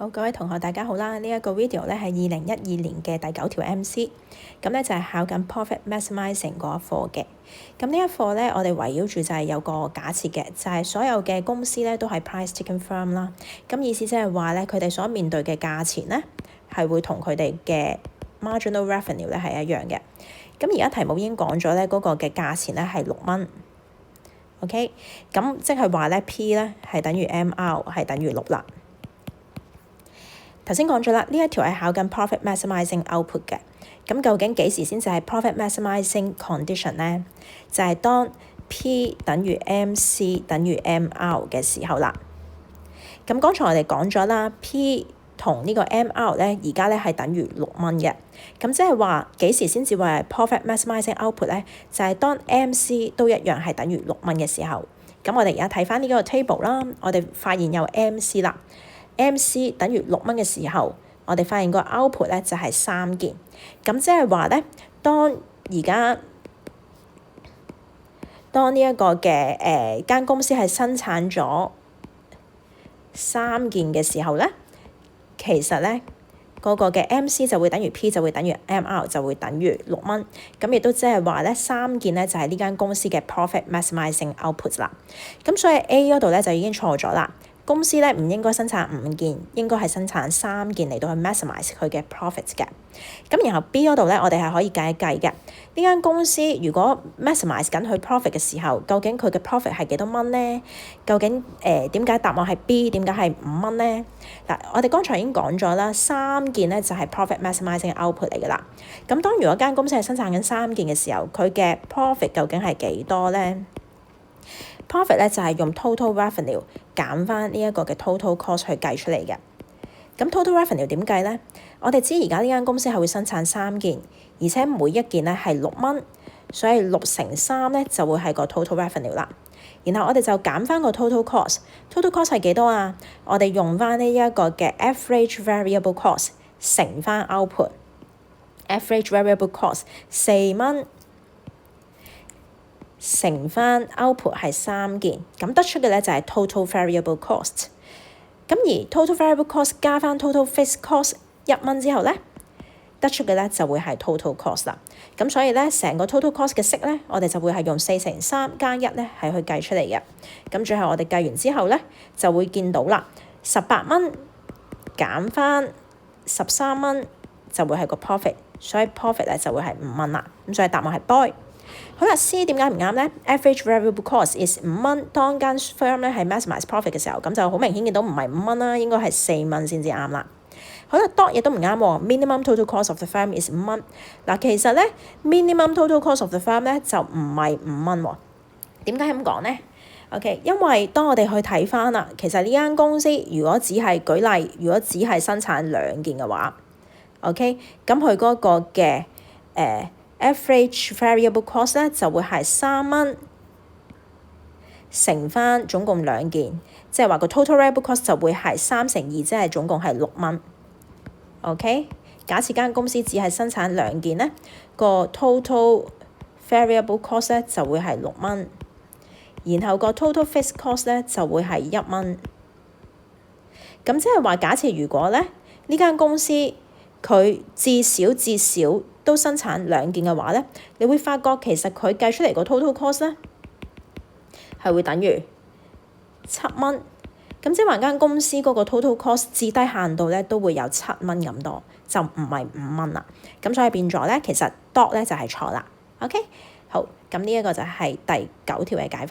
好，各位同學大家好啦！呢一個 video 咧係2012年嘅第9條 MC，咁咧就係考緊 Profit Maximizing 嗰一課嘅。咁呢一課咧，我哋圍繞住就係有個假設嘅，就係所有嘅公司咧都係 price-taking firm 啦。咁意思即係話咧，佢哋所面對嘅價錢咧係會同佢哋嘅 marginal revenue 咧係一樣嘅。咁而家題目已經講咗咧，嗰個嘅價錢咧係6蚊。OK， 咁即係話咧 P 咧係等於 MR 係等於6啦。頭先講咗啦，呢一條係考緊 profit maximizing output 嘅。咁究竟幾時先至係 profit maximizing condition 咧？就係當 P 等於 MC 等於 MR 嘅時候啦。咁剛才我哋講咗啦 ，P 同呢個 MR 咧，而家咧係等於6蚊嘅。咁即係話幾時先至會係 profit maximizing output 咧？就係當 MC 都一樣係等於6蚊嘅時候。咁我哋而家睇翻呢個 table 啦，我哋發現有 MC 啦。MC 等於6蚊嘅時候，我哋發現個 output 咧就係3件。咁即係話咧，當呢一個嘅間公司係生產咗3件嘅時候咧，其實咧嗰個嘅 MC 就會等於 P 就會等於 MR 就會等於6蚊。咁亦都即係話咧3件咧就係呢間公司嘅 profit maximizing output 啦。咁所以 A 嗰度咧就已經錯咗啦。公司咧唔應該生產5件，應該係生產3件嚟到去 maximize 佢嘅 profit 嘅。咁然後 B 嗰度咧，我哋係可以計一計嘅。呢間公司如果 maximize 緊佢 profit 嘅時候，究竟佢嘅 profit 係幾多蚊咧？究竟點解答案係 B？ 點解係5蚊咧？嗱，我哋剛才已經講咗啦，3件咧就係 profit maximizing output 嚟㗎啦。咁當如果間公司係生產緊3件嘅時候，佢嘅 profit 究竟係幾多咧？Profit 咧就係用 total revenue 減翻呢一個嘅 total cost 去計出嚟嘅。咁 total revenue 點計咧？我哋知而家呢間公司係會生產3件，而且每一件咧係6蚊，所以6乘3咧就會係個 total revenue 啦。然後我哋就減翻個 total cost。total cost 係幾多啊？我哋用翻呢一個嘅 average variable cost 乘翻 output。average variable cost 4蚊。乘翻 output 係3件，咁得出嘅咧就係 total variable cost。咁而 total variable cost 加翻 total fixed cost 1蚊之後咧，得出嘅咧就會係 total cost 啦。咁所以咧成個 total cost 嘅式咧，我哋就會係用4乘3加1咧係去計出嚟嘅。咁最後我哋計完之後咧，就會見到啦，18蚊減翻13蚊就會係個 profit， 所以 profit 咧就會係5蚊啦。咁所以答案係 boy。好啦 ，C 點解唔啱咧 ？Average variable cost is 5蚊。當間 firm 咧係 maximize profit 嘅時候，咁就好明顯見到唔係5蚊啦，應該係4蚊先至啱啦。好啦 ，dot 亦都唔啱喎。Minimum total cost of the firm is 5蚊。嗱，其實咧 minimum total cost of the firm 咧就唔係5蚊喎。點解咁講咧 ？OK， 因為當我哋去睇翻啦，其實呢間公司如果只係舉例，如果只係生產2件嘅話 ，OK， 咁佢嗰個嘅average variable cost 咧就會係3蚊乘翻總共2件，即係話個 total variable cost 就會係3乘2，即係總共係6蚊。OK， 假設間公司只係生產2件咧，個 total variable cost 咧就會係6蚊，然後個 total fixed cost 咧就會係1蚊。咁即係話假設如果咧呢間公司佢至少都生產2件嘅話咧，你會發覺其實佢計出嚟個 total cost 咧係會等於7蚊。咁即係話間公司嗰個 total cost 至低限度咧都會有7蚊咁多，就唔係5蚊啦。咁所以變咗咧，其實 dot 咧就係錯啦。OK， 好，咁呢一個就係第9條嘅解法。